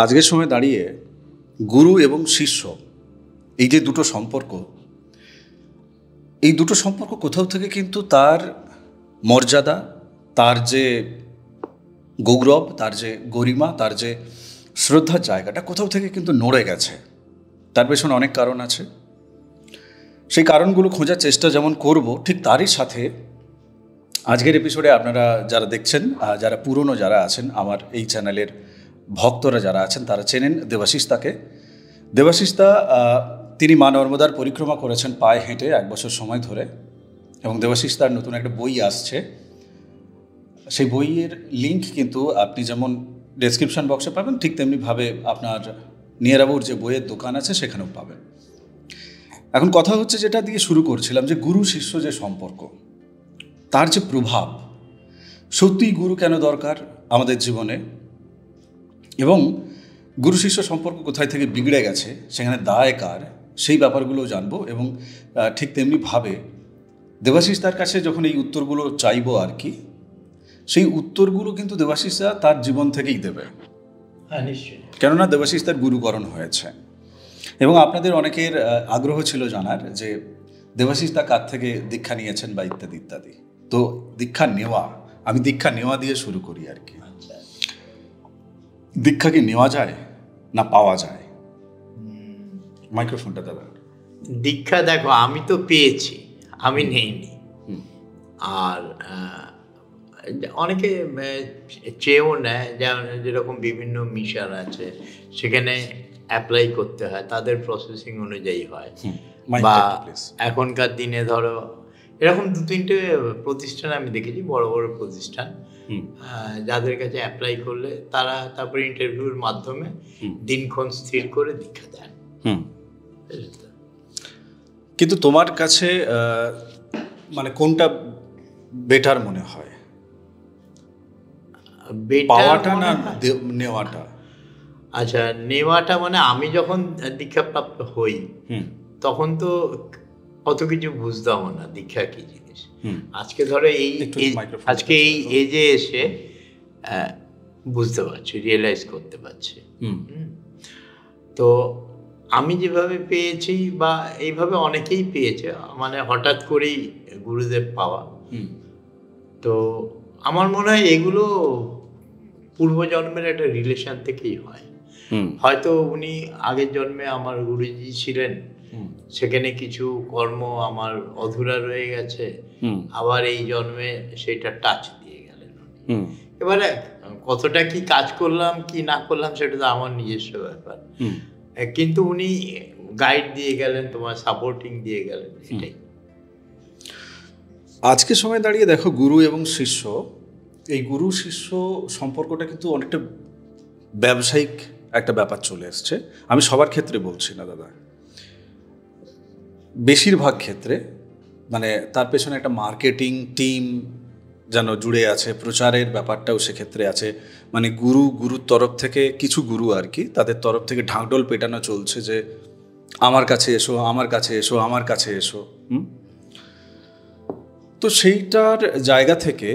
আজকের সময় দাঁড়িয়ে গুরু এবং শিষ্য এই যে দুটো সম্পর্ক, এই দুটো সম্পর্ক কোথাও থেকে কিন্তু তার মর্যাদা, তার যে গৌরব, তার যে গরিমা, তার যে শ্রদ্ধার জায়গাটা কোথাও থেকে কিন্তু নড়ে গেছে। তার পেছনে অনেক কারণ আছে। সেই কারণগুলো খোঁজার চেষ্টা যেমন করব, ঠিক তারই সাথে আজকের এপিসোডে আপনারা যারা দেখছেন, যারা পুরনো যারা আছেন, আমার এই চ্যানেলের ভক্তরা যারা আছেন, তারা চেনেন দেবাশিস দাকে। দেবাশিস দা তিনি মা নর্মদার পরিক্রমা করেছেন পায়ে হেঁটে 1 বছর সময় ধরে, এবং দেবাশিস দার নতুন একটা বই আসছে। সেই বইয়ের লিঙ্ক কিন্তু আপনি যেমন ডেসক্রিপশন বক্সে পাবেন, ঠিক তেমনিভাবে আপনার নিয়ারাবুর যে বইয়ের দোকান আছে সেখানেও পাবেন। এখন কথা হচ্ছে, যেটা দিয়ে শুরু করছিলাম, যে গুরু শিষ্য যে সম্পর্ক, তার যে প্রভাব, সত্যিই গুরু কেন দরকার আমাদের জীবনে, এবং গুরু শিষ্য সম্পর্ক কোথায় থেকে বিগড়ে গেছে, সেখানে দায় কার, সেই ব্যাপারগুলোও জানবো। এবং ঠিক তেমনিভাবে দেবাশিস দার কাছে যখন এই উত্তরগুলো চাইবো আর কি, সেই উত্তরগুলো কিন্তু দেবাশিস দা তার জীবন থেকেই দেবে। হ্যাঁ, নিশ্চয়ই। কেননা দেবাশিস দার গুরুকরণ হয়েছে। এবং আপনাদের অনেকের আগ্রহ ছিল জানার যে দেবাশিস দা কার থেকে দীক্ষা নিয়েছেন বা ইত্যাদি ইত্যাদি। তো দীক্ষা নেওয়া দিয়ে শুরু করি আর কি। দীক্ষা কি নেওয়া যায় না পাওয়া যায়? মাইক্রোফোনটা দাদা। দীক্ষা দেখো, আমি তো পেয়েছি, আমি নেইনি। আর অনেকে চেয়েও নেয়, যেরকম বিভিন্ন মিশন আছে, সেখানে অ্যাপ্লাই করতে হয়, তাদের প্রসেসিং অনুযায়ী হয়। বা এখনকার দিনে ধরো এরকম 2-3টে প্রতিষ্ঠান আমি দেখেছি, বড় বড় প্রতিষ্ঠান, যাদের কাছে অ্যাপ্লাই করলে তারা তারপরে ইন্টারভিউর মাধ্যমে দিনক্ষণ স্থির করে দীক্ষা দেন। কিন্তু তোমার কাছে মানে কোনটা বেটার মনে হয়, পাওয়াটা না নেওয়াটা? আচ্ছা, নেওয়াটা মানে আমি যখন দীক্ষাপ্রাপ্ত হই তখন তো অত কিছু বুঝতাম না দীক্ষা কি জিনিস। আজকে ধরো আজকে এই এজে এসে বুঝতে পারছি, রিয়েলাইজ করতে পারছি। তো আমি যেভাবে পেয়েছি, বা এইভাবে অনেকেই পেয়েছে, মানে হঠাৎ করেই গুরুদেব পাওয়া। তো আমার মনে হয় এগুলো পূর্বজন্মের একটা রিলেশন থেকেই হয়। হয়তো উনি আগের জন্মে আমার গুরুজি ছিলেন, সেখানে কিছু কর্ম আমার অধুরা রয়ে গেছে, আবার এই জন্মে সেটা টাচ দিয়ে গেলেন। এবারে কতটা কি কাজ করলাম কি না করলাম সেটা তো আমার নিজস্ব ব্যাপার, কিন্তু উনি গাইড দিয়ে গেলেন, তোমার সাপোর্টিং দিয়ে গেলেন, এটাই। আজকে সময় দাঁড়িয়ে দেখো, গুরু এবং শিষ্য, এই গুরু শিষ্য সম্পর্কটা কিন্তু অনেকটা ব্যবসায়িক একটা ব্যাপার চলে এসছে। আমি সবার ক্ষেত্রে বলছি না দাদা, বেশিরভাগ ক্ষেত্রে মানে তার পেছনে একটা মার্কেটিং টিম যেন জুড়ে আছে, প্রচারের ব্যাপারটাও সেক্ষেত্রে আছে। মানে গুরুর তরফ থেকে, কিছু গুরু আর কি, তাদের তরফ থেকে ঢাকঢোল পেটানো চলছে যে আমার কাছে এসো, আমার কাছে এসো, আমার কাছে এসো। তো সেইটার জায়গা থেকে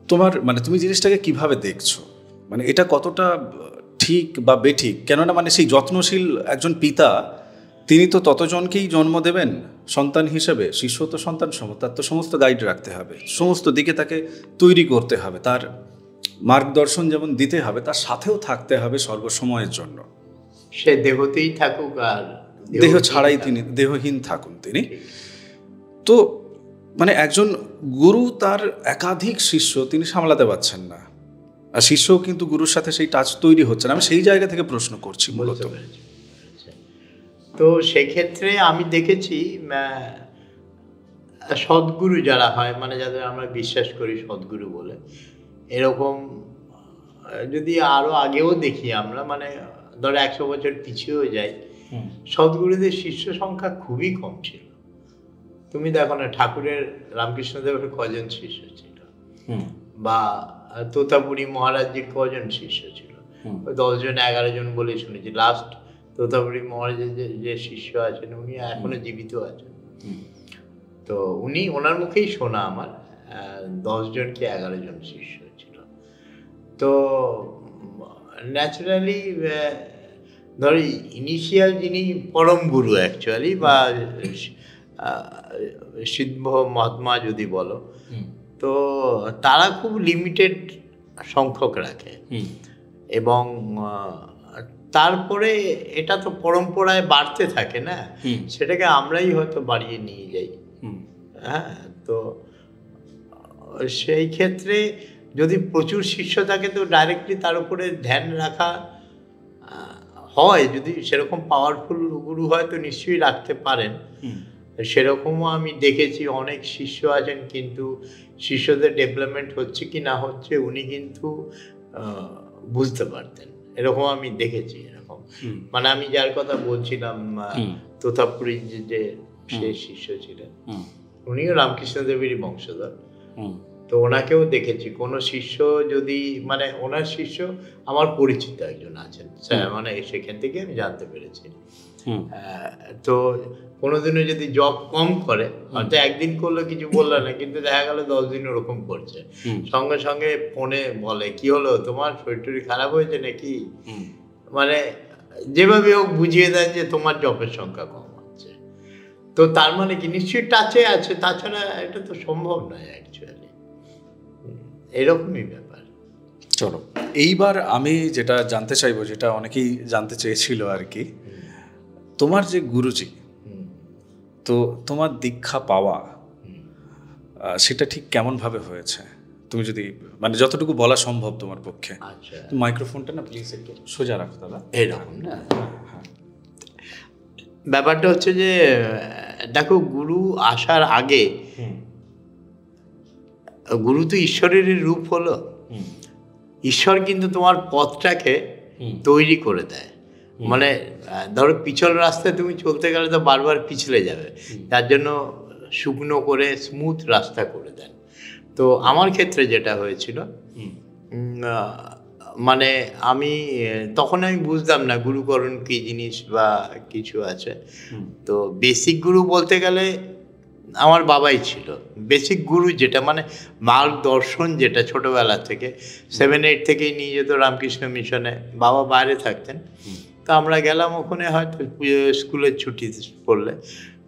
তোমার মানে তুমি জিনিসটাকে কিভাবে দেখছো, মানে এটা কতটা ঠিক বা বেঠিক? কেননা মানে সেই যত্নশীল একজন পিতা, তিনি তো ততজনকেই জন্ম দেবেন সন্তান হিসেবে। শিষ্য তো সন্তান সম, তার তো সমস্ত গাইড রাখতে হবে, সমস্ত দিকে তাকে তৈরি করতে হবে, তার মার্গদর্শন যেমন দিতে হবে, তার সাথেও থাকতে হবে সর্বসময়ের জন্য। সে দেহতেই থাকুক আর দেহ ছাড়াই তিনি দেহহীন থাকুন তিনি। তো মানে একজন গুরু তার একাধিক শিষ্য তিনি সামলাতে পারছেন না, আর শিষ্যও কিন্তু গুরুর সাথে সেই টাচ তৈরি হচ্ছে না। আমি সেই জায়গা থেকে প্রশ্ন করছি মূলত। তো সেক্ষেত্রে আমি দেখেছি সদ্গুরু যারা হয়, মানে যাদের আমরা বিশ্বাস করি সদ্গুরু বলে, এরকম যদি আরো আগেও দেখি আমরা, মানে ধরো 100 বছর পিছিয়েও যাই, সদ্গুরুদের শিষ্য সংখ্যা খুবই কম ছিল। তুমি দেখো না, ঠাকুরের রামকৃষ্ণদেবের কজন শিষ্য ছিল, বা তোতাপুরী মহারাজজির কজন শিষ্য ছিল? 10 জন 11 জন বলে শুনেছি। লাস্ট তোতাপুরী মহারাজের যে শিষ্য আছেন, উনি এখনো জীবিত আছেন। তো ওনার মুখেই শোনা আমার 10 জন কি 11 জন শিষ্য ছিল। তো ন্যাচারালি ধরো ইনিশিয়াল যিনি পরম গুরু অ্যাকচুয়ালি বা সিদ্ধ মহাত্মা যদি বলো, তো তারা খুব লিমিটেড সংখ্যক রাখে এবং তারপরে এটা তো পরম্পরায় বাড়তে থাকে না, সেটাকে আমরাই হয়তো বাড়িয়ে নিয়ে যাই। হ্যাঁ, তো সেই ক্ষেত্রে যদি প্রচুর শিষ্য থাকে তো ডাইরেক্টলি তার উপরে ধ্যান রাখা হয়, যদি সেরকম পাওয়ারফুল গুরু হয় তো নিশ্চয়ই রাখতে পারেন। সেরকমও আমি দেখেছি অনেক শিষ্য আছেন, কিন্তু শিষ্যদের ডেভেলপমেন্ট হচ্ছে কি না হচ্ছে উনি কিন্তু বুঝতে পারতেন, এরকম আমি দেখেছি। এরকম মানে আমি যার কথা বলছিলাম তোতাপুরীর যে সেই শিষ্য ছিলেন, উনিও রামকৃষ্ণ দেবেরই বংশধর। তো ওনাকেও দেখেছি, কোনো শিষ্য যদি মানে ওনার শিষ্য আমার পরিচিত একজন আছেন, মানে সেখান থেকে আমি জানতে পেরেছি। তো কোনোদিনও যদি জব কম করে, হয়তো একদিন করলো কিছু বললো না, কিন্তু দেখা গেল 10 দিন ওরকম করছে, সঙ্গে সঙ্গে ফোনে বলে কি হলো তোমার, শরীর টরীর খারাপ হয়েছে নাকি, মানে যেভাবে হোক বুঝিয়ে দেন যে তোমার জবের সংখ্যা কম হচ্ছে। তো তার মানে কি নিশ্চয়ই টাচে আছে, তাছাড়া এটা তো সম্ভব নয় অ্যাকচুয়ালি, এরকমই ব্যাপার। চলো এইবার আমি যেটা জানতে চাইবো, যেটা অনেকেই জানতে চেয়েছিল আর কি, তোমার যে গুরুজি, তো তোমার দীক্ষা পাওয়া সেটা ঠিক কেমন ভাবে হয়েছে, তুমি যদি মানে যতটুকু বলা সম্ভব তোমার পক্ষে। আচ্ছা, মাইক্রোফোনটা না প্লিজ একটু সোজা রাখো দাদা। এইরকম না, ব্যাপারটা হচ্ছে যে দেখো, গুরু আসার আগে গুরু তো ঈশ্বরের রূপ হলো, ঈশ্বর কিন্তু তোমার পথটাকে তৈরি করে দেয়। মানে ধরো পিছল রাস্তায় তুমি চলতে গেলে তো বারবার পিছলে যাবে, তার জন্য শুকনো করে স্মুথ রাস্তা করে দেন। তো আমার ক্ষেত্রে যেটা হয়েছিল, মানে আমি তখন আমি বুঝতাম না গুরুকরণ কী জিনিস বা কিছু আছে। তো বেসিক গুরু বলতে গেলে আমার বাবাই ছিল বেসিক গুরু, যেটা মানে মার্গদর্শন, যেটা ছোটোবেলা থেকে 7-8 থেকেই নিয়ে যেত রামকৃষ্ণ মিশনে। বাবা বাইরে থাকতেন, তো আমরা গেলাম ওখানে, হয়তো স্কুলের ছুটি পড়লে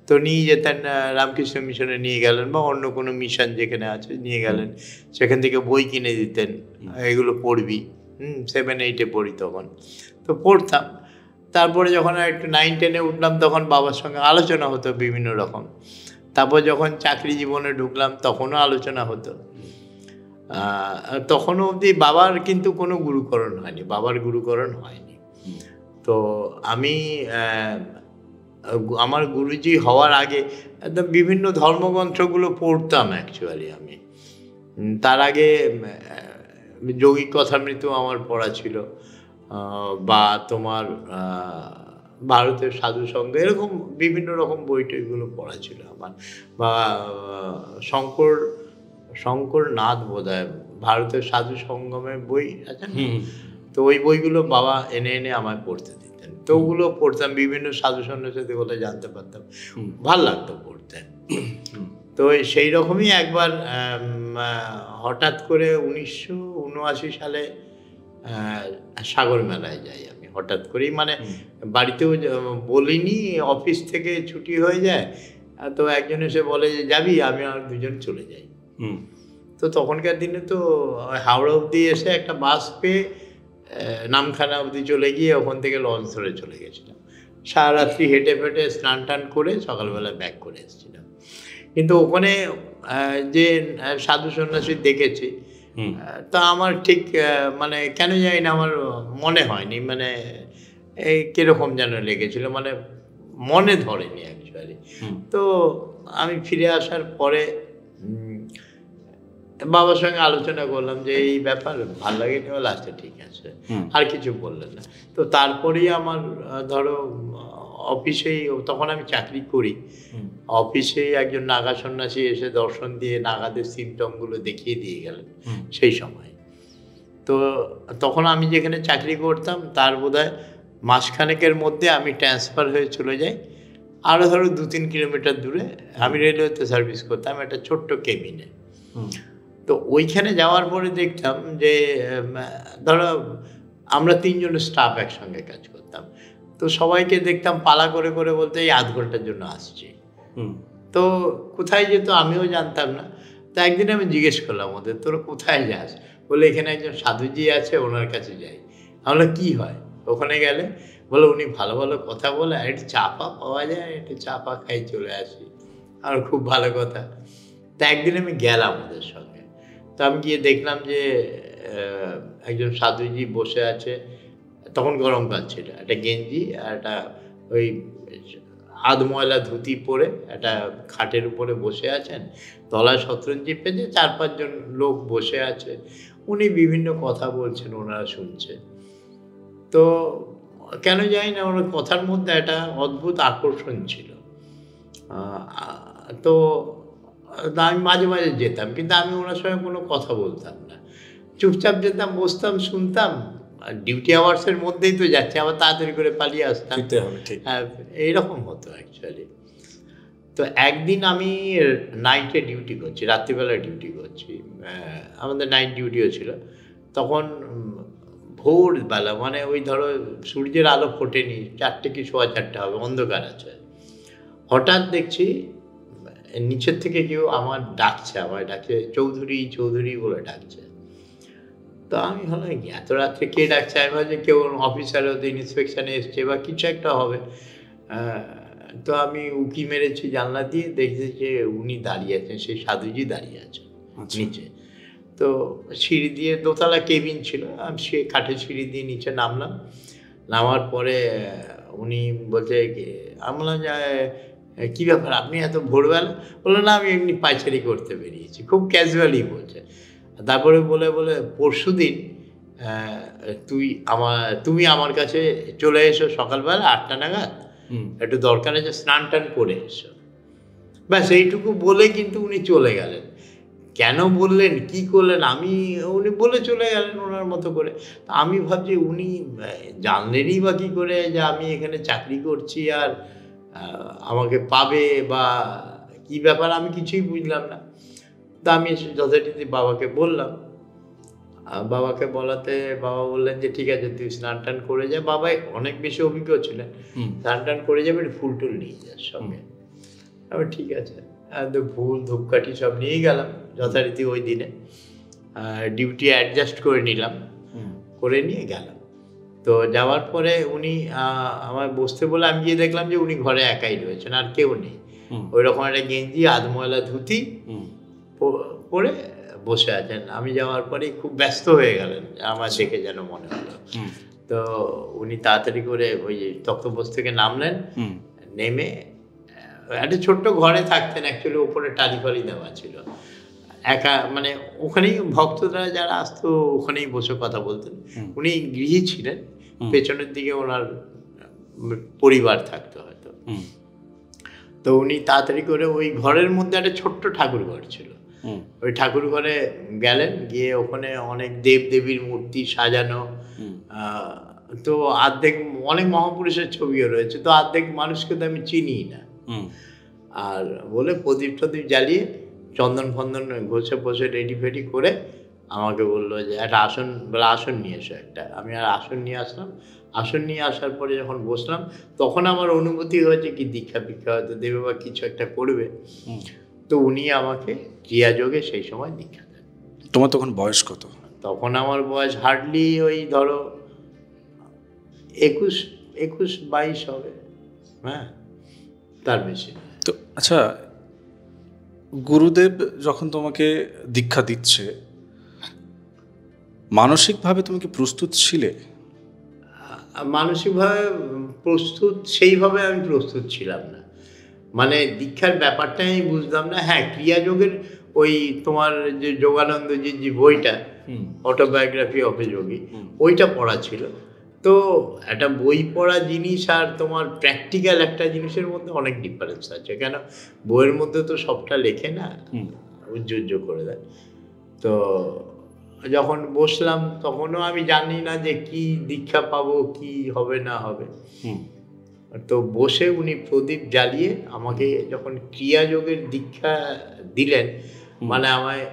তো নিয়ে যেতেন রামকৃষ্ণ মিশনে, নিয়ে গেলেন বা অন্য কোনো মিশন যেখানে আছে নিয়ে গেলেন, সেখান থেকে বই কিনে দিতেন, এগুলো পড়বি। 7-8-এ পড়ি তখন, তো পড়তাম। তারপরে যখন একটু 9-10-এ উঠলাম তখন বাবার সঙ্গে আলোচনা হতো বিভিন্ন রকম। তারপর যখন চাকরি জীবনে ঢুকলাম তখনও আলোচনা হতো। তখনও অবধি বাবার কিন্তু কোনো গুরুকরণ হয়নি, বাবার গুরুকরণ হয়নি। তো আমি আমার গুরুজি হওয়ার আগে একদম বিভিন্ন ধর্মগ্রন্থগুলো পড়তাম অ্যাকচুয়ালি আমি। তার আগে যৌগিক কথামৃত আমার পড়া ছিল, বা তোমার ভারতের সাধু সঙ্গ, এরকম বিভিন্ন রকম বই টইগুলো পড়া ছিল আমার, বা শঙ্করনাথ বোধহয় ভারতের সাধু সঙ্গমের বই আছে না, তো ওই বইগুলো বাবা এনে এনে আমায় পড়তে দিতেন। তো ওগুলো পড়তাম, বিভিন্ন সাধু সন্ন্যাসীদের কথা জানতে পারতাম, ভাল লাগতো পড়তে। তো সেই রকমই একবার হঠাৎ করে 1979 সালে সাগর মেলায় যাই আমি, হঠাৎ করেই, মানে বাড়িতেও বলিনি, অফিস থেকে ছুটি হয়ে যায়, তো একজন এসে বলে যে যাবি, আমি আর দুজন চলে যাই। তো তখনকার দিনে তো হাওড়া অবধি এসে একটা বাস পেয়ে নামখানা অবধি চলে গিয়ে ওখান থেকে লঞ্চ ধরে চলে গেছিলাম। সারা রাত্রি হেঁটে ফেটে স্নান টান করে সকালবেলা ব্যাক করে এসেছিলাম। কিন্তু ওখানে যে সাধু সন্ন্যাসী দেখেছি, তা আমার ঠিক মানে কেন জানি না আমার মনে হয়নি, মানে এই কীরকম যেন লেগেছিল, মানে মনে ধরেনি অ্যাকচুয়ালি। তো আমি ফিরে আসার পরে বাবার সঙ্গে আলোচনা করলাম যে এই ব্যাপার, ভাল লাগেনি, বলে আচ্ছা ঠিক আছে, আর কিছু বললেন না। তো তারপরেই আমার ধরো অফিসেই, তখন আমি চাকরি করি, অফিসেই একজন নাগা সন্ন্যাসী এসে দর্শন দিয়ে নাগাদের সিমটমগুলো দেখিয়ে দিয়ে গেলেন সেই সময়। তো তখন আমি যেখানে চাকরি করতাম তার বোধহয় মাসখানেকের মধ্যে আমি ট্রান্সফার হয়ে চলে যাই আরও ধরো 2-3 কিলোমিটার দূরে। আমি রেলওয়েতে সার্ভিস করতাম একটা ছোট্ট কেবিনে। তো ওইখানে যাওয়ার পরে দেখতাম যে ধরো আমরা 3 জন স্টাফ একসঙ্গে কাজ করতাম। তো সবাইকে দেখতাম পালা করে করে বলতে এই আধ ঘন্টার জন্য আসছি। তো কোথায় যেত আমিও জানতাম না। তো একদিন আমি জিজ্ঞেস করলাম ওদের, তোরা কোথায় যাস? বলে এখানে একজন সাধুজি আছে, ওনার কাছে যাই। আমরা কি হয় ওখানে গেলে? বলে উনি ভালো ভালো কথা বলে, আর একটু চা পা পাওয়া যায়, একটু চা পা খাই চলে আসি। আর খুব ভালো কথা। তা একদিন আমি গেলাম ওদের সঙ্গে। তো আমি গিয়ে দেখলাম যে একজন সাধুজি বসে আছে, তখন গরমকাল ছিল, একটা গেঞ্জি আর একটা ওই আধ ময়লা ধুতি পরে একটা খাটের উপরে বসে আছেন, তলায় শতরঞ্জি পেতে 4-5 জন লোক বসে আছে, উনি বিভিন্ন কথা বলছেন, ওনারা শুনছে। তো কেন জানি না ওনার কথার মধ্যে একটা অদ্ভুত আকর্ষণ ছিল। তো আমি মাঝে মাঝে যেতাম, কিন্তু আমি ওনার সঙ্গে কোনো কথা বলতাম না, চুপচাপ যেতাম, বসতাম, শুনতাম। ডিউটি আওয়ার্সের মধ্যেই তো যাচ্ছে, আবার তাড়াতাড়ি করে পালিয়ে আসতাম। হ্যাঁ, এইরকম হতো অ্যাকচুয়ালি। তো একদিন আমি নাইটে ডিউটি করছি, রাত্রিবেলা ডিউটি করছি, আমাদের নাইট ডিউটিও ছিল। তখন ভোরবেলা, মানে ওই ধরো সূর্যের আলো ফোটেনি, 4টে কি 4:15 হবে, অন্ধকার আছে। হঠাৎ দেখছি নিচের থেকে কেউ আমার ডাকছে, চৌধুরী চৌধুরী বলে ডাকছে। তো আমি ভাবলাম এত রাত্রে কে ডাকছে, আমি ভাবছি কেউ অফিসার হতে ইন্সপেকশনে এসছে বা কিছু একটা হবে। তো আমি উকি মেরেছি জানলা দিয়ে, দেখছি যে উনি দাঁড়িয়ে আছেন, সেই সাধুজি দাঁড়িয়ে আছেন নিচে। তো সিঁড়ি দিয়ে, দোতলা কেবিন ছিল, আমি সে কাঠের সিঁড়ি দিয়ে নিচে নামলাম। নামার পরে উনি বলছে, আমি বললাম যে কী ব্যাপার আপনি এত ভোরবেলা? বললো না, আমি এমনি পাইচারি করতে বেরিয়েছি, খুব ক্যাজুয়ালি বলছে। তারপরে বলে পরশুদিন তুমি আমার কাছে চলে এসো সকালবেলা 8টা নাগাদ, একটু দরকার আছে, স্নান টান করে এসো। ব্যাস এইটুকু বলে কিন্তু উনি চলে গেলেন। কেন বললেন, কি করলেন, উনি বলে চলে গেলেন ওনার মতো করে। আমি ভাবছি উনি জানলেনই বা কী করে যে আমি এখানে চাকরি করছি আর আমাকে পাবে, বা কি ব্যাপার আমি কিছুই বুঝলাম না। তা আমি যথারীতি বাবাকে বললাম। বাবাকে বলাতে বাবা বললেন যে ঠিক আছে তুই স্নান টান করে যা। বাবা অনেক বেশি অভিজ্ঞ ছিলেন, স্নান টান করে যাবে, ফুল টুল নিয়ে যাস সঙ্গে। আমি ঠিক আছে, ফুল ধূপকাঠি সব নিয়ে গেলাম যথারীতি। ওই দিনে ডিউটি অ্যাডজাস্ট করে নিলাম, করে নিয়ে গেলাম। তো যাওয়ার পরে উনি আমায় বসতে বলে, আমি গিয়ে দেখলাম যে উনি ঘরে একাই রয়েছেন, আর কেউ নেই। ওই রকম একটা গেঞ্জি, আধময়লা ধুতি পরে বসে আছেন। আমি যাওয়ার পরেই খুব ব্যস্ত হয়ে গেলেন, আমার দেখে যেন মনে হলো। তো উনি তাড়াতাড়ি করে ওই তক্তপোষ থেকে নামলেন, নেমে একটা ছোট্ট ঘরে থাকতেন অ্যাকচুয়ালি, ওপরে টালি ফালি দেওয়া ছিল, একা, মানে ওখানেই ভক্তরা যারা আসতো ওখানেই বসে কথা বলতেন। উনি গৃহী ছিলেন, পেছনের দিকে ওনার পরিবার থাকতো হয়তো। তো উনি তাড়াতাড়ি করে ওই ঘরের মধ্যে একটা ছোট্ট ঠাকুর ঘর ছিল, ওই ঠাকুর ঘরে গেলেন, গিয়ে ওখানে অনেক দেব দেবীর মূর্তি সাজানো। তো অর্ধেক অনেক মহাপুরুষের ছবিও রয়েছে, তো অর্ধেক মানুষকে তো আমি চিনি না। আর বলে প্রদীপ টদীপ জ্বালিয়ে চন্দন ফন্দন ঘষে বসে রেডি ফেডি করে আমাকে বললো যে একটা আসন নিয়ে এসো একটা। আমি আর আসন নিয়ে আসলাম। আসন নিয়ে আসার পরে যখন বসলাম, তখন আমার অনুভূতি হয়েছে কি দীক্ষা ফিক্ষা হয়তো দেবে বা কিছু একটা করবে। তো উনি আমাকে ক্রিয়াযোগে সেই সময় দীক্ষা দেন। তোমার তখন বয়স কত? তখন আমার বয়স হার্ডলি ওই ধরো 21-22 হবে, হ্যাঁ, তার বেশি। তো আচ্ছা, গুরুদেব যখন তোমাকে দীক্ষা দিচ্ছে, মানসিকভাবে তুমি কি প্রস্তুত ছিলে? মানসিকভাবে প্রস্তুত সেইভাবে আমি প্রস্তুত ছিলাম না, মানে দীক্ষার ব্যাপারটাই আমি বুঝলাম না। হ্যাঁ, ক্রিয়াযোগের ওই তোমার যে যোগানন্দজির যে বইটা, অটোবায়োগ্রাফি অফ এ যোগী, ওইটা পড়া ছিল। তো একটা বই পড়া জিনিস আর তোমার প্র্যাকটিক্যাল একটা জিনিসের মধ্যে অনেক ডিফারেন্স আছে। কেন, বইয়ের মধ্যে তো সবটা লেখে না, উজ্জ্বল করে দেয়। তো যখন বসলাম তখনও আমি জানি না যে কি দীক্ষা পাবো, কি হবে না হবে। তো বসে উনি প্রদীপ জ্বালিয়ে আমাকে যখন ক্রিয়াযোগের দীক্ষা দিলেন, মানে আমায়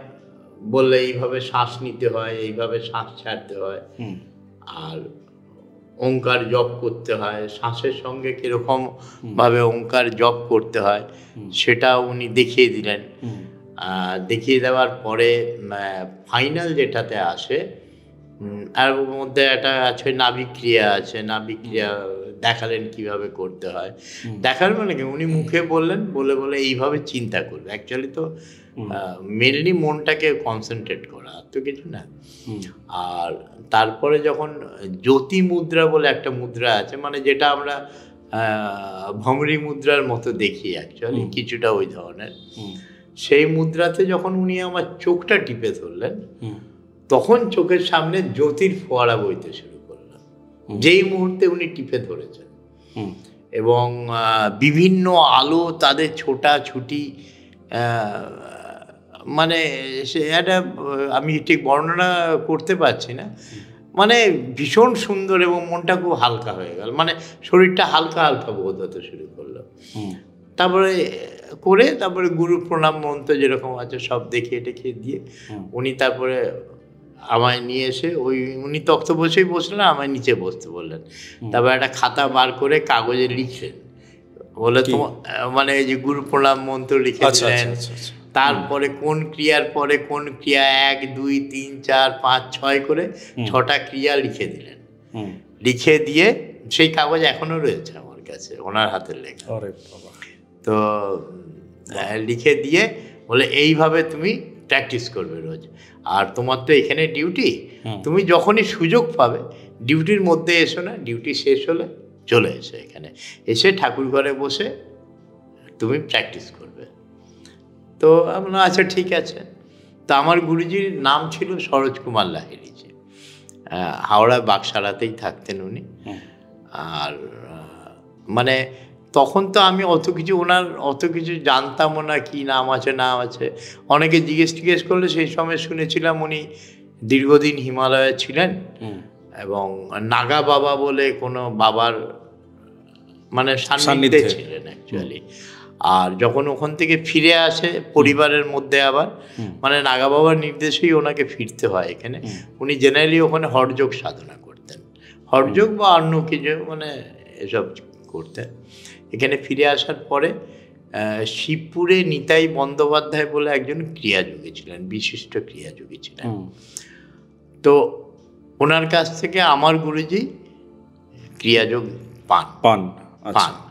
বললে এইভাবে শ্বাস নিতে হয়, এইভাবে শ্বাস ছাড়তে হয়। আর ওঙ্কার জপ করতে হয়, শ্বাসের সঙ্গে কীরকম ভাবে ওঙ্কার জপ করতে হয় সেটা উনি দেখিয়ে দিলেন। দেখিয়ে দেওয়ার পরে ফাইনাল যেটাতে আসে, আর ওর মধ্যে একটা আছে নাভিক্রিয়া আছে, নাভিক্রিয়া দেখালেন কিভাবে করতে হয়। দেখালেন মানে কি, উনি মুখে বললেন, বলে এইভাবে চিন্তা করবে। অ্যাকচুয়ালি তো মেনলি মনটাকে কনসেন্ট্রেট করা, আর তো কিছু না। আর তারপরে যখন জ্যোতি মুদ্রা বলে একটা মুদ্রা আছে, মানে যেটা আমরা ভংরি মুদ্রার মতো দেখি, অ্যাকচুয়ালি কিছুটা ওই ধরনের, সেই মুদ্রাতে যখন উনি আমার চোখটা টিপে ধরলেন, তখন চোখের সামনে জ্যোতির ফোয়ারা বইতে শুরু করলো, যেই মুহূর্তে উনি টিপে ধরেছেন। এবং বিভিন্ন আলো তাদের ছোটাছুটি, মানে সে একটা আমি ঠিক বর্ণনা করতে পারছি না, মানে ভীষণ সুন্দর, এবং মনটা খুব হালকা হয়ে গেল, মানে শরীরটা হালকা হালকা বোধ হতে শুরু করলো। তারপরে গুরু প্রণাম মন্ত্র যেরকম আছে সব দেখিয়ে দিয়ে উনি তারপরে আমায় নিয়ে এসে উনি তক্ত বসেই বসলেন, আমায় নিচে বসতে বললেন। তারপর একটা খাতা বার করে কাগজে লিখলেন, বলে তোমার মানে এই যে গুরু প্রণাম মন্ত্র লিখে দিলেন। তারপরে কোন ক্রিয়ার পরে কোন ক্রিয়া, 1 2 3 4 5 6 করে 6টা ক্রিয়া লিখে দিলেন। লিখে দিয়ে সেই কাগজ এখনো রয়েছে আমার কাছে, ওনার হাতের লেখা। তো লিখে দিয়ে বলে এইভাবে তুমি প্র্যাকটিস করবে রোজ, আর তোমার তো এখানে ডিউটি, তুমি যখনই সুযোগ পাবে ডিউটির মধ্যে এসো না, ডিউটি শেষ হলে চলে এসো এখানে, এসে ঠাকুর ঘরে বসে তুমি প্র্যাকটিস করবে। তো আমি বললাম আচ্ছা ঠিক আছে। তো আমার গুরুজির নাম ছিল সরোজ কুমার লাহিড়ী, হাওড়া বাগসারাতেই থাকতেন উনি। আর মানে তখন তো আমি অত কিছু জানতামও না, কি নাম আছে না আছে। অনেকে জিজ্ঞেস করলে সেই সময় শুনেছিলাম উনি দীর্ঘদিন হিমালয়ে ছিলেন, এবং নাগা বাবা বলে কোনো বাবার মানে সান্নিধ্যে ছিলেন অ্যাকচুয়ালি। আর যখন ওখান থেকে ফিরে আসে পরিবারের মধ্যে আবার, মানে নাগা বাবার নির্দেশেই ওনাকে ফিরতে হয় এখানে। উনি জেনারেলি ওখানে হঠযোগ সাধনা করতেন, হঠযোগ বা অন্য কিছু মানে এসব করতেন। এখানে ফিরে আসার পরে শিবপুরে নিতাই বন্দ্যোপাধ্যায় বলে একজন ক্রিয়াযোগী ছিলেন, বিশিষ্ট ক্রিয়াযোগী ছিলেন। তো ওনার কাছ থেকে আমার গুরুজি ক্রিয়াযোগ পান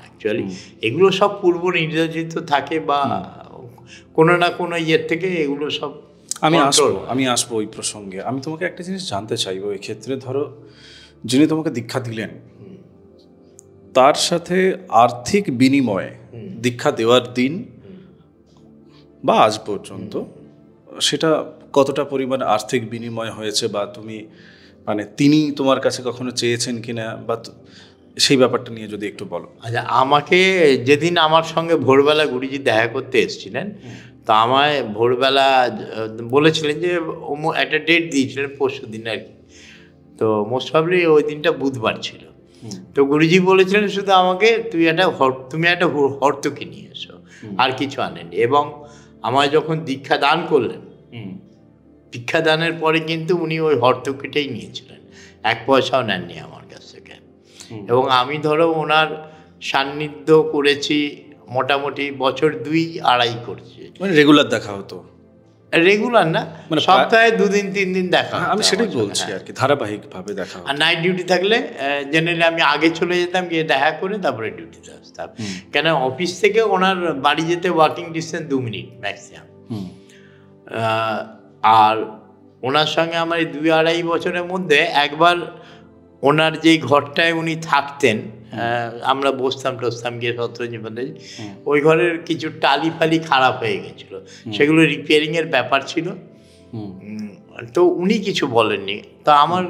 অ্যাকচুয়ালি। এগুলো সব পূর্ব নির্ধারিত থাকে, বা কোনো না কোনো ইয়ের থেকে এগুলো সব। আমি আসবো ওই প্রসঙ্গে। আমি তোমাকে একটা জিনিস জানতে চাইবো এই ক্ষেত্রে, ধরো যিনি তোমাকে দীক্ষা দিলেন তার সাথে আর্থিক বিনিময়ে দীক্ষা দেওয়ার দিন বা আজ পর্যন্ত সেটা কতটা পরিমাণ আর্থিক বিনিময় হয়েছে, বা তুমি মানে তিনি তোমার কাছে কখনো চেয়েছেন কিনা, বা সেই ব্যাপারটা নিয়ে যদি একটু বলো। আচ্ছা, আমাকে যেদিন আমার সঙ্গে ভোরবেলা গুরুজি দেখা করতে এসেছিলেন, তো আমায় ভোরবেলা বলেছিলেন যে একটা ডেট দিয়েছিলেন পরশু দিন আর কি। তো মোস্ট প্রবাবলি ওই দিনটা বুধবার ছিল। তো গুরুজি বলেছিলেন শুধু আমাকে তুমি একটা হর্তকি নিয়ে এসো, আর কিছু আনেনি। এবং আমায় যখন দীক্ষা দান করলেন, দীক্ষা দানের পরে কিন্তু উনি ওই হর্তকিটাই নিয়েছিলেন, 1 পয়সাও নেননি আমার কাছ থেকে। এবং আমি ধরো ওনার সান্নিধ্য করেছি মোটামুটি বছর 2-2.5 করছি। মানে রেগুলার দেখা হতো? রেগুলার না, মানে সপ্তাহে 2 দিন 3 দিন দেখা। আমি সেটাই বলছি আর কি, ধারাবাহিকভাবে দেখা। আর নাইট ডিউটি থাকলে জেনারেলি আমি আগে চলে যেতাম, গিয়ে দেখা করে তারপরে ডিউটিতে আসতাম। কেন অফিস থেকে ওনার বাড়ি যেতে ওয়াকিং ডিস্টেন্স 2 মিনিট ম্যাক্সিমাম। আর ওনার সঙ্গে আমার এই 2-2.5 বছরের মধ্যে একবার ওনার যেই ঘরটায় উনি থাকতেন, আমরা বসতাম গিয়ে সত্যজিৎ, ওই ঘরের কিছু টালি ফালি খারাপ হয়ে গেছিলো, সেগুলো রিপেয়ারিংয়ের ব্যাপার ছিল। তো উনি কিছু বলেননি। তো আমার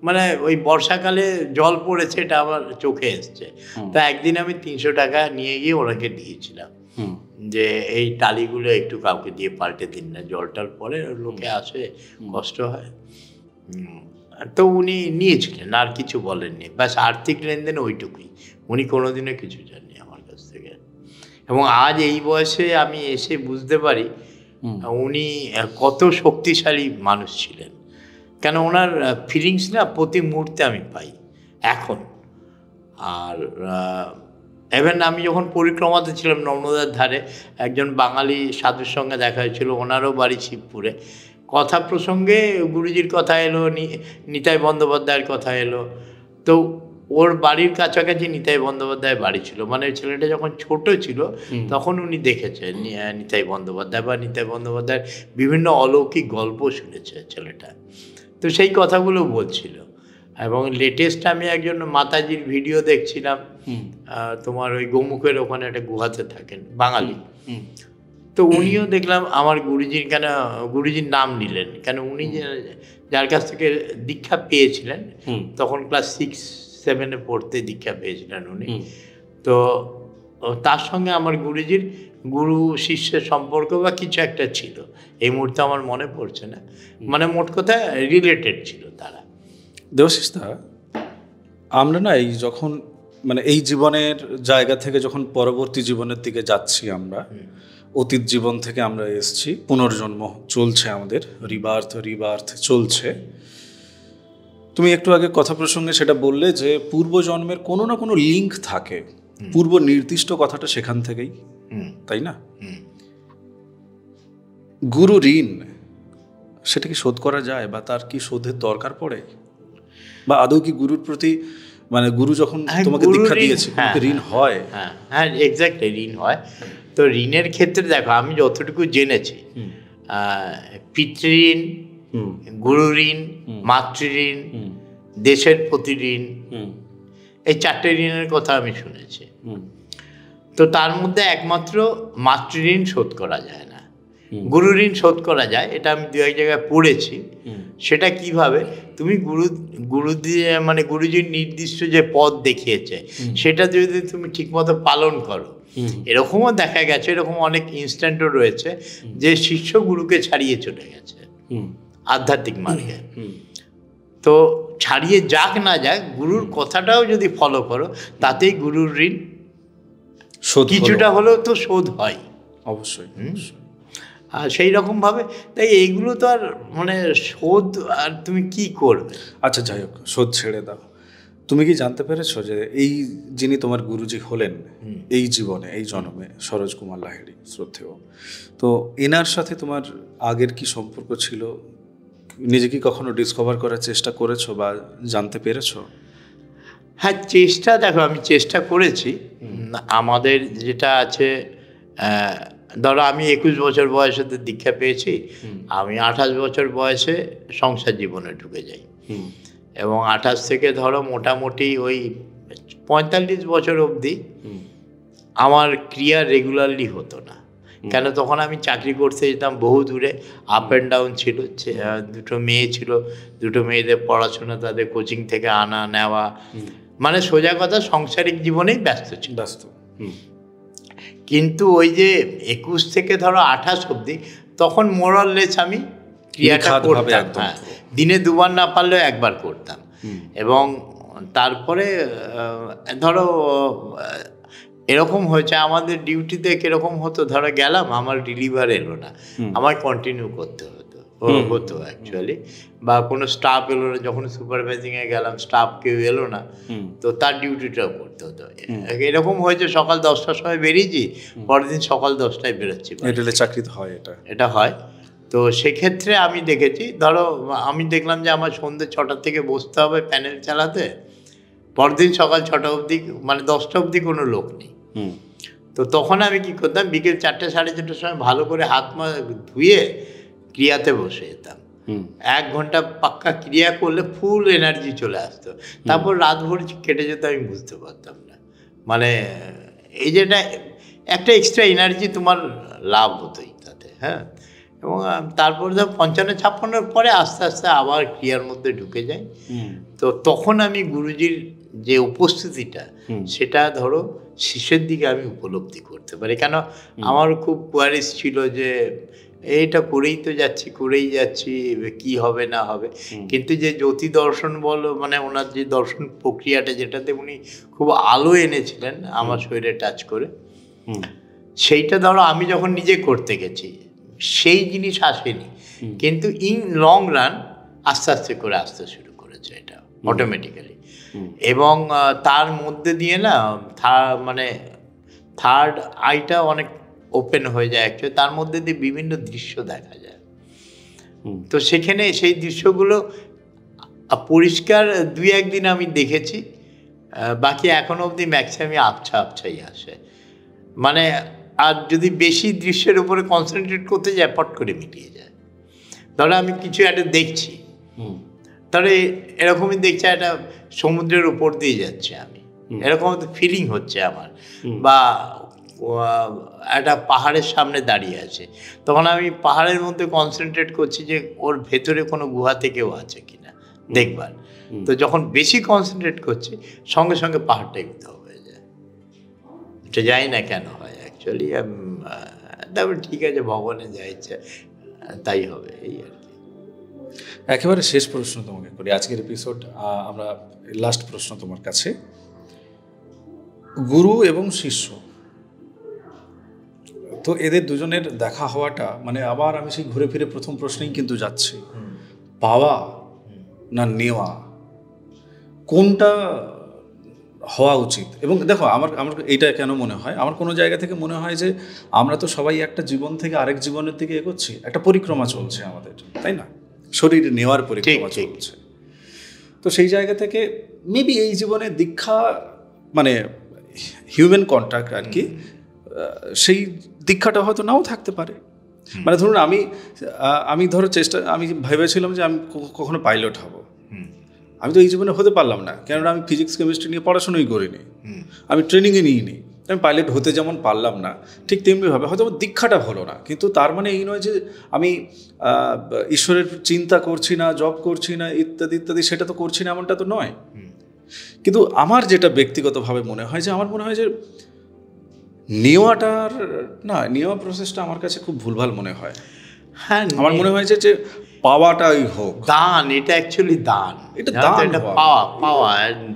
মানে ওই বর্ষাকালে জল পড়েছে, এটা আমার চোখে এসছে। তো একদিন আমি 300 টাকা নিয়ে গিয়ে ওনাকে দিয়েছিলাম, যে এই টালিগুলো একটু কাউকে দিয়ে পাল্টে দিন না, জলটার পরে লোকে আসে, কষ্ট হয়। তো উনি নিয়েছিলেন, আর কিছু বলেননি। ব্যাস আর্থিক লেনদেন ওইটুকুই, উনি কোনোদিনও কিছু জাননি আমার কাছ থেকে। এবং আজ এই বয়সে আমি এসে বুঝতে পারি উনি কত শক্তিশালী মানুষ ছিলেন। কেন ওনার ফিলিংস না প্রতি মুহূর্তে আমি পাই এখন। আর ইভেন আমি যখন পরিক্রমাতে ছিলাম নর্মদার ধারে, একজন বাঙালি সাধুর সঙ্গে দেখা হয়েছিল, ওনারও বাড়ি শিবপুরে। কথা প্রসঙ্গে গুরুজির কথা এলো, নিতাই বন্দ্যোপাধ্যায়ের কথা এলো। তো ওর বাড়ির কাছাকাছি নিতাই বন্দ্যোপাধ্যায়ের বাড়ি ছিল, মানে ছেলেটা যখন ছোট ছিল তখন উনি দেখেছে নিতাই বন্দ্যোপাধ্যায়, বা নিতাই বন্দ্যোপাধ্যায়ের বিভিন্ন অলৌকিক গল্প শুনেছে ছেলেটা। তো সেই কথাগুলো বলছিল। এবং লেটেস্ট আমি একজন মাতাজির ভিডিও দেখছিলাম, তোমার ওই গোমুখের ওখানে একটা গুহাতে থাকেন, বাঙালি। তো উনিও দেখলাম আমার গুরুজির কেন গুরুজির নাম নিলেন, কেন উনি যার কাছ থেকে দীক্ষা পেয়েছিলেন তখন ক্লাস 6-7 পড়তে দীক্ষা পেয়েছিলেন উনি। তো তার সঙ্গে আমার গুরুজির গুরু শিষ্যের সম্পর্ক বা কিছু একটা ছিল, এই মুহূর্তে আমার মনে পড়ছে না, মানে মোট কথা রিলেটেড ছিল তারা। দেবাশিসদা, আমরা না এই যখন মানে এই জীবনের জায়গা থেকে যখন পরবর্তী জীবনের দিকে যাচ্ছি, আমরা অতীত জীবন থেকে আমরা এসেছি, পুনর্জন্ম চলছে আমাদের, রিবার্থ চলছে। তুমি একটু আগে কথা প্রসঙ্গে সেটা বললে যে পূর্বজন্মের কোনো না কোনো লিঙ্ক থাকে, পূর্ব নির্দিষ্ট কথাটা সেখান থেকেই, তাই না? গুরু ঋণ সেটা কি শোধ করা যায়, বা তার কি শোধের দরকার পড়ে, বা আদৌ কি গুরুর প্রতি, মানে গুরু যখন তোমাকে দীক্ষা দিয়েছে ঋণ হয়? হ্যাঁ, এক্স্যাক্টলি ঋণ হয়। তো ঋণের ক্ষেত্রে দেখো, আমি যতটুকু জেনেছি, পিতৃঋণ, গুরু ঋণ, মাতৃঋণ, দেশের প্রতি ঋণ, এই 4টে ঋণের কথা আমি শুনেছি। তো তার মধ্যে একমাত্র মাতৃঋণ শোধ করা যায় না, গুরু ঋণ শোধ করা যায়। এটা আমি 2-1 জায়গায় পড়েছি। সেটা কিভাবে, তুমি গুরু দিয়ে মানে গুরুজির নির্দিষ্ট যে পথ দেখিয়েছে সেটা যদি তুমি ঠিকমতো পালন করো, এরকমও দেখা গেছে, এরকম অনেক ইনস্ট্যান্টও রয়েছে যে শিষ্য গুরুকে ছাড়িয়ে চলে গেছে আধ্যাত্মিক মার্গে। তো ছাড়িয়ে যাক না যাক, গুরুর কথাটাও যদি ফলো করো, তাতেই গুরুর ঋণ কিছুটা হলেও তো শোধ হয় অবশ্যই। আর সেই রকমভাবে, তাই এইগুলো তো আর মানে শোধ আর তুমি কি করবে। আচ্ছা, যাই হোক, শোধ ছেড়ে দাও। তুমি কি জানতে পেরেছো যে এই যিনি তোমার গুরুজি হলেন এই জীবনে, এই জন্মে, সরোজ কুমার লাহিড়ী শ্রদ্ধেয়, তো এনার সাথে তোমার আগের কি সম্পর্ক ছিল? নিজে কি কখনো ডিসকভার করার চেষ্টা করেছো বা জানতে পেরেছো? হ্যাঁ, চেষ্টা, দেখো আমি চেষ্টা করেছি। আমাদের যেটা আছে, ধরো আমি 21 বছর বয়সে দীক্ষা পেয়েছি, আমি 28 বছর বয়সে সংসার জীবনে ঢুকে যাই, এবং 28 থেকে ধরো মোটামুটি ওই 45 বছর অবধি আমার ক্রিয়া রেগুলারলি হতো না। কেন, তখন আমি চাকরি করতে যেতাম বহু দূরে, আপ অ্যান্ড ডাউন ছিল, 2টো মেয়ে ছিল, 2টো মেয়েদের পড়াশোনা, তাদের কোচিং থেকে আনা নেওয়া, মানে সোজা কথা সাংসারিক জীবনেই ব্যস্ত ছিল। কিন্তু ওই যে 21 থেকে ধরো 28 অবধি, তখন মোরাললেস আমি ক্রিয়াটা করতাম। হ্যাঁ, দিনে 2বার না পারলেও 1বার করতাম। এবং তারপরে ধরো এরকম হয়েছে, আমাদের ডিউটিতে কীরকম হতো, ধরো গেলাম, আমার রিলিভার এলো না, আমার কন্টিনিউ করতে হতো অ্যাকচুয়ালি, বা কোনো স্টাফ এলো না, যখন সুপারভাইজিংয়ে গেলাম স্টাফ কেউ এলো না, তো তার ডিউটিটাও করতে হতো। এরকম হয়েছে, সকাল 10টার সময় বেরিয়েছি, পরের দিন সকাল 10টায় বেরোচ্ছি। চাকরিতে হয় এটা হয়। তো সেক্ষেত্রে আমি দেখেছি, ধরো আমি দেখলাম যে আমার সন্ধ্যে 6টা থেকে বসতে হবে প্যানেল চালাতে, পরদিন সকাল 6টা অবধি, মানে 10টা অবধি কোনো লোক নেই। তো তখন আমি কি করতাম, বিকেল 4টে 4:30টার সময় ভালো করে হাত ধুয়ে ক্রিয়াতে বসে যেতাম। 1 ঘন্টা পাক্কা ক্রিয়া করলে ফুল এনার্জি চলে আসতো। তারপর রাত ভোর কেটে যেত, আমি বুঝতে পারতাম না। মানে এই যেটা একটা এক্সট্রা এনার্জি তোমার লাভ হতোই তাতে। হ্যাঁ, এবং তারপর ধর 55-56 পরে আস্তে আস্তে আবার ক্রিয়ার মধ্যে ঢুকে যাই। তো তখন আমি গুরুজির যে উপস্থিতিটা, সেটা ধরো শেষের দিকে আমি উপলব্ধি করতে পারি। কেন, আমার খুব কোয়ারিজ ছিল যে এইটা করেই যাচ্ছি, কি হবে না হবে। কিন্তু যে জ্যোতি দর্শন বলো, মানে ওনার যে দর্শন প্রক্রিয়াটা, যেটাতে উনি খুব আলো এনেছিলেন আমার শরীরে টাচ করে, সেইটা ধরো আমি যখন নিজে করতে গেছি সেই জিনিস আসেনি। কিন্তু ইন লং রান আস্তে আস্তে করে আসতে শুরু করেছে এটা অটোমেটিক্যালি। এবং তার মধ্যে দিয়ে না মানে থার্ড আইটা অনেক ওপেন হয়ে যায় অ্যাকচুয়ালি, তার মধ্যে দিয়ে বিভিন্ন দৃশ্য দেখা যায়। তো সেখানে সেই দৃশ্যগুলো পরিষ্কার 2-1 দিন আমি দেখেছি, বাকি এখনো অবধি ম্যাক্সিমামই আবছাই আসে। মানে আর যদি বেশি দৃশ্যের উপরে কনসেন্ট্রেট করতে যায় পট করে মিটিয়ে যায়। ধরো আমি কিছু একটা দেখছি, তাহলে এরকমই দেখছি একটা সমুদ্রের উপর দিয়ে যাচ্ছে, আমি এরকম ফিলিং হচ্ছে আমার, বা একটা পাহাড়ের সামনে দাঁড়িয়ে আছে, তখন আমি পাহাড়ের মধ্যে কনসেন্ট্রেট করছি যে ওর ভেতরে কোনো গুহা থেকেও আছে কিনা দেখবার। তো যখন বেশি কনসেন্ট্রেট করছি সঙ্গে সঙ্গে পাহাড়টাই উধাও হয়ে যায়। এটা জানি না কেন হয় অ্যাকচুয়ালি। তারপর ঠিক আছে, ভগবানের যা ইচ্ছা তাই হবে, এই আর কি। একেবারে শেষ প্রশ্ন তোমাকে করি আজকের এপিসোড, আমরা লাস্ট প্রশ্ন তোমার কাছে। গুরু এবং শিষ্য, তো এদের দুজনের দেখা হওয়াটা, মানে আবার আমি সেই ঘুরে ফিরে প্রথম প্রশ্নেই কিন্তু যাচ্ছি, পাওয়া না নেওয়া, কোনটা হওয়া উচিত? এবং দেখো আমার এইটা কেন মনে হয়, আমার কোনো জায়গা থেকে মনে হয় যে আমরা তো সবাই একটা জীবন থেকে আরেক জীবনের দিকে এগোচ্ছি, একটা পরিক্রমা চলছে আমাদের, তাই না? শরীর নেওয়ার পরিক্রমা চলছে। তো সেই জায়গা থেকে মেবি এই জীবনে দীক্ষা মানে হিউম্যান কন্ট্যাক্ট আর কি, সেই দীক্ষাটা হয়তো নাও থাকতে পারে। মানে ধরুন আমি ধরো আমি ভেবেছিলাম যে আমি কখনো পাইলট হব, আমি তো এই জীবনে হতে পারলাম না, কেননা আমি ফিজিক্স কেমিস্ট্রি নিয়ে পড়াশোনাই করিনি, আমি ট্রেনিংয়ে নিইনি। আমি পাইলট হতে যেমন পারলাম না, ঠিক তেমনিভাবে হয়তো আমার দীক্ষাটা হলো না, কিন্তু তার মানে এই নয় যে আমি ঈশ্বরের চিন্তা করছি না, জব করছি না, ইত্যাদি ইত্যাদি, সেটা তো করছি না এমনটা তো নয়। কিন্তু আমার যেটা ব্যক্তিগতভাবে মনে হয় যে, আমার মনে হয় যে নেওয়া প্রসেসটা আমার কাছে খুব ভুলভাল মনে হয়। হ্যাঁ, আমার মনে হয় যে পাওয়াটাই হোক দান, এটা অ্যাকচুয়ালি দান, এটা দান, পাওয়া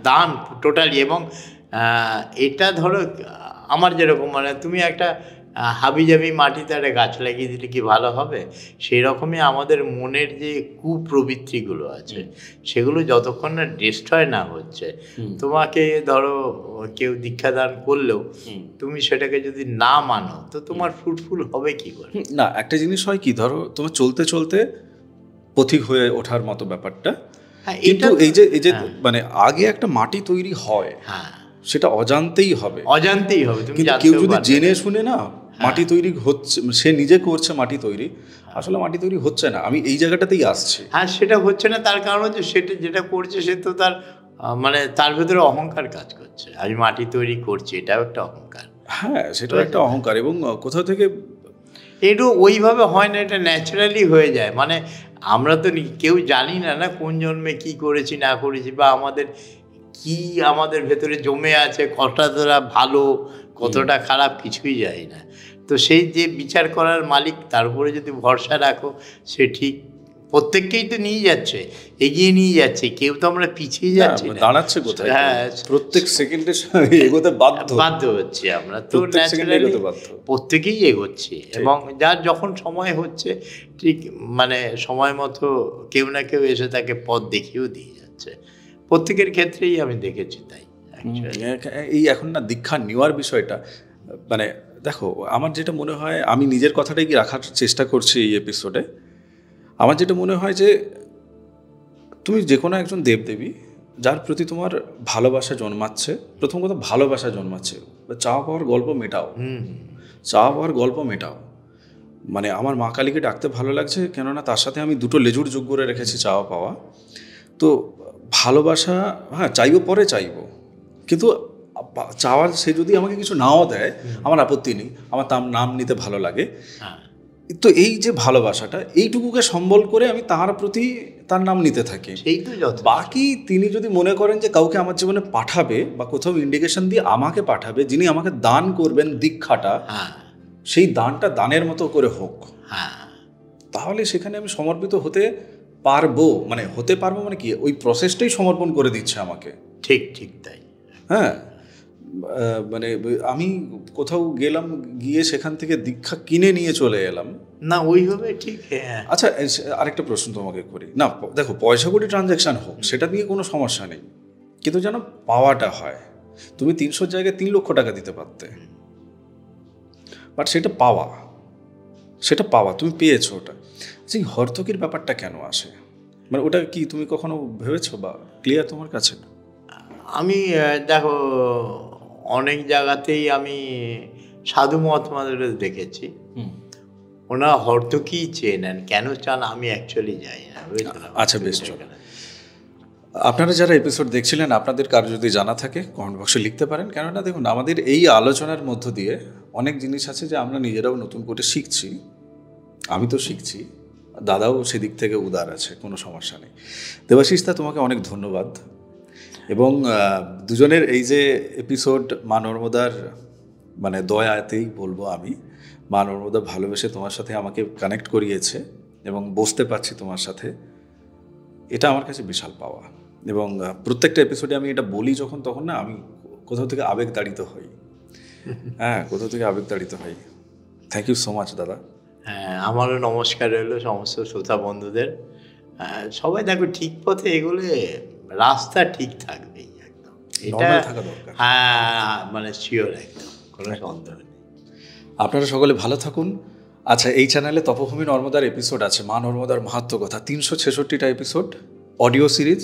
দান টোটালি। এবং এটা ধরো আমার যেরকম, মানে তুমি একটা হাবিজাবি মাটিতে একটা গাছ লাগিয়ে দিলে কি ভালো হবে? সেই রকমই আমাদের মনের যে কুপ্রবৃত্তিগুলো আছে সেগুলো যতক্ষণ না ডিস্ট্রয় না হচ্ছে, তোমাকে ধরো কেউ দীক্ষাদান করলেও তুমি সেটাকে যদি না মানো তো তোমার ফ্রুটফুল হবে কি করে? না, একটা জিনিস হয় কি, ধরো তোমার চলতে চলতে পথিক হয়ে ওঠার মতো ব্যাপারটা, কিন্তু এই যে মানে আগে একটা মাটি তৈরি হয়, সেটা অজান্তেই হবে। কিন্তু কেউ যদি জেনে শুনে না মাটি তৈরি হচ্ছে, সে নিজে করছে মাটি তৈরি, আসলে মাটি তৈরি হচ্ছে না। আমি এই জায়গাটাতেই আসছি। হ্যাঁ, সেটা হচ্ছে না, তার কারণ হচ্ছে সেটা যেটা করছে সে তো তার মানে তার ভেতরে অহংকার কাজ করছে। আমি মাটি তৈরি করছি, এটাও একটা অহংকার। হ্যাঁ, সেটাও একটা অহংকার। এবং কোথাও থেকে একটু ওইভাবে হয় না, এটা ন্যাচারালি হয়ে যায়। মানে আমরা তো কেউ জানি না কোন জন্মে কি করেছি না করেছি, বা আমাদের ভেতরে জমে আছে, কতটা ভালো কতটা খারাপ কিছুই জানি না। তো সেই যে বিচার করার মালিক, তার উপরে যদি ভরসা রাখো, সে ঠিক প্রত্যেককেই তো নিয়ে যাচ্ছে, এগিয়ে নিয়ে যাচ্ছে, কেউ তো আমরা পিছিয়ে যাচ্ছি না, দাঁড়াচ্ছে কোথায়। হ্যাঁ, প্রত্যেক সেকেন্ডে এগোতে বাধ্য হচ্ছি আমরা, তো ন্যাচারালি প্রত্যেকেই এগোচ্ছি। এবং যার যখন সময় হচ্ছে ঠিক মানে সময় মতো কেউ না কেউ এসে তাকে পথ দেখিয়েও দিয়ে যাচ্ছে, প্রত্যেকের ক্ষেত্রেই আমি দেখেছি। তাই এই এখন না দীক্ষা নেওয়ার বিষয়টা, মানে দেখো আমার যেটা মনে হয়, আমি নিজের কথাটাই রাখার চেষ্টা করছি এই এপিসোডে। আমার যেটা মনে হয় যে তুমি যে কোনো একজন দেবদেবী যার প্রতি তোমার ভালোবাসা জন্মাচ্ছে, প্রথম কথা ভালোবাসা জন্মাচ্ছে, চাওয়া পাওয়ার গল্প মেটাও। মানে আমার মা কালীকে ডাকতে ভালো লাগছে, কেননা তার সাথে আমি দুটো লেজুর যোগ করে রেখেছি চাওয়া পাওয়া। তো ভালোবাসা, হ্যাঁ চাইবো, পরে চাইবো, কিন্তু চাওয়ার সে যদি আমাকে কিছু নাও দেয় আমার আপত্তি নেই, আমার তার নাম নিতে ভালো লাগে। তো এই যে ভালোবাসাটা, এইটুকুকে সম্বল করে আমি তার প্রতি তার নাম নিতে থাকি। বাকি তিনি যদি মনে করেন যে কাউকে আমার জীবনে পাঠাবে বা কোথাও ইন্ডিকেশন দিয়ে আমাকে পাঠাবে, যিনি আমাকে দান করবেন দীক্ষাটা, সেই দানটা দানের মতো করে হোক, তাহলে সেখানে আমি সমর্পিত হতে পারবো। মানে কি ওই প্রসেসটাই সমর্পণ করে দিচ্ছে আমাকে। ঠিক তাই। হ্যাঁ, মানে আমি কোথাও গেলাম, গিয়ে সেখান থেকে দীক্ষা কিনে নিয়ে চলে এলাম না, ওইভাবে ঠিক। হ্যাঁ, আচ্ছা আরেকটা প্রশ্ন তোমাকে করি, না দেখো পয়সা কড়ি ট্রানজ্যাকশান হোক সেটা নিয়ে কোনো সমস্যা নেই, কিন্তু যেন পাওয়াটা হয়। তুমি 300 জায়গায় 3 লক্ষ টাকা দিতে পারতে, বাট সেটা পাওয়া তুমি পেয়েছো ওটা। আচ্ছা, এই হর্তকির ব্যাপারটা কেন আসে, মানে ওটা কি তুমি কখনো ভেবেছো বা ক্লিয়ার তোমার কাছে? আমি দেখো অনেক জায়গাতেই আমি সাধু মহাত্মাদের দেখেছি, ওনারা হর্তকি চেয়ে নেন, কেন চান আমি অ্যাকচুয়ালি যাই না। আচ্ছা বেশ, চলো। আপনারা যারা এপিসোড দেখছিলেন, আপনাদের কারো যদি জানা থাকে কমেন্ট বক্সে লিখতে পারেন, কেননা দেখুন আমাদের এই আলোচনার মধ্য দিয়ে অনেক জিনিস আছে যে আমরা নিজেরাও নতুন করে শিখছি। আমি তো শিখছি, দাদাও সেদিক থেকে উদার আছে, কোনো সমস্যা নেই। দেবাশিস দা, তোমাকে অনেক ধন্যবাদ। এবং দুজনের এই যে এপিসোড মা নর্মদার মানে দয়াতেই বলবো আমি, মা নর্মদা ভালোবেসে তোমার সাথে আমাকে কানেক্ট করিয়েছে এবং বসতে পারছি তোমার সাথে, এটা আমার কাছে বিশাল পাওয়া। এবং প্রত্যেকটা এপিসোডে আমি এটা বলি যখন, তখন না আমি কোথাও থেকে আবেগতাড়িত হই। হ্যাঁ, কোথাও থেকে আবেগতাড়িত হই। থ্যাংক ইউ সো মাচ দাদা। হ্যাঁ, আমারও নমস্কার রইলো সমস্ত শ্রোতা বন্ধুদের। সবাই দেখো ঠিক পথে এগুলো, রাস্তা ঠিক থাকবেই একদম, এটা থাকা দরকার। হ্যাঁ, মানে শিওর, একদম কোনো সন্দেহ নেই। আপনারা সকলে ভালো থাকুন। আচ্ছা, এই চ্যানেলে তপভূমি নর্মদার এপিসোড আছে, মা নর্মদার মাহাত্ম্য কথা, 366টা এপিসোড, অডিও সিরিজ।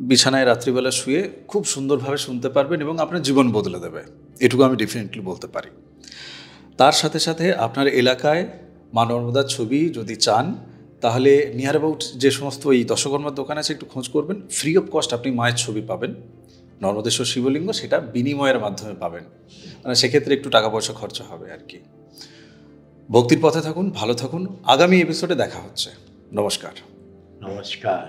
বিছানায় রাত্রিবেলা শুয়ে খুব সুন্দরভাবে শুনতে পারবেন এবং আপনার জীবন বদলে দেবে, এটুকু আমি ডেফিনেটলি বলতে পারি। তার সাথে সাথে আপনার এলাকায় মা নর্মদার ছবি যদি চান, তাহলে নিয়ার অ্যাবাউট যে সমস্ত এই দশকর্মার দোকান আছে একটু খোঁজ করবেন, ফ্রি অফ কস্ট আপনি মায়ের ছবি পাবেন। নর্মদেশ্বর শিবলিঙ্গ সেটা বিনিময়ের মাধ্যমে পাবেন, মানে সেক্ষেত্রে একটু টাকা পয়সা খরচা হবে আর কি। ভক্তির পথে থাকুন, ভালো থাকুন। আগামী এপিসোডে দেখা হচ্ছে। নমস্কার। নমস্কার।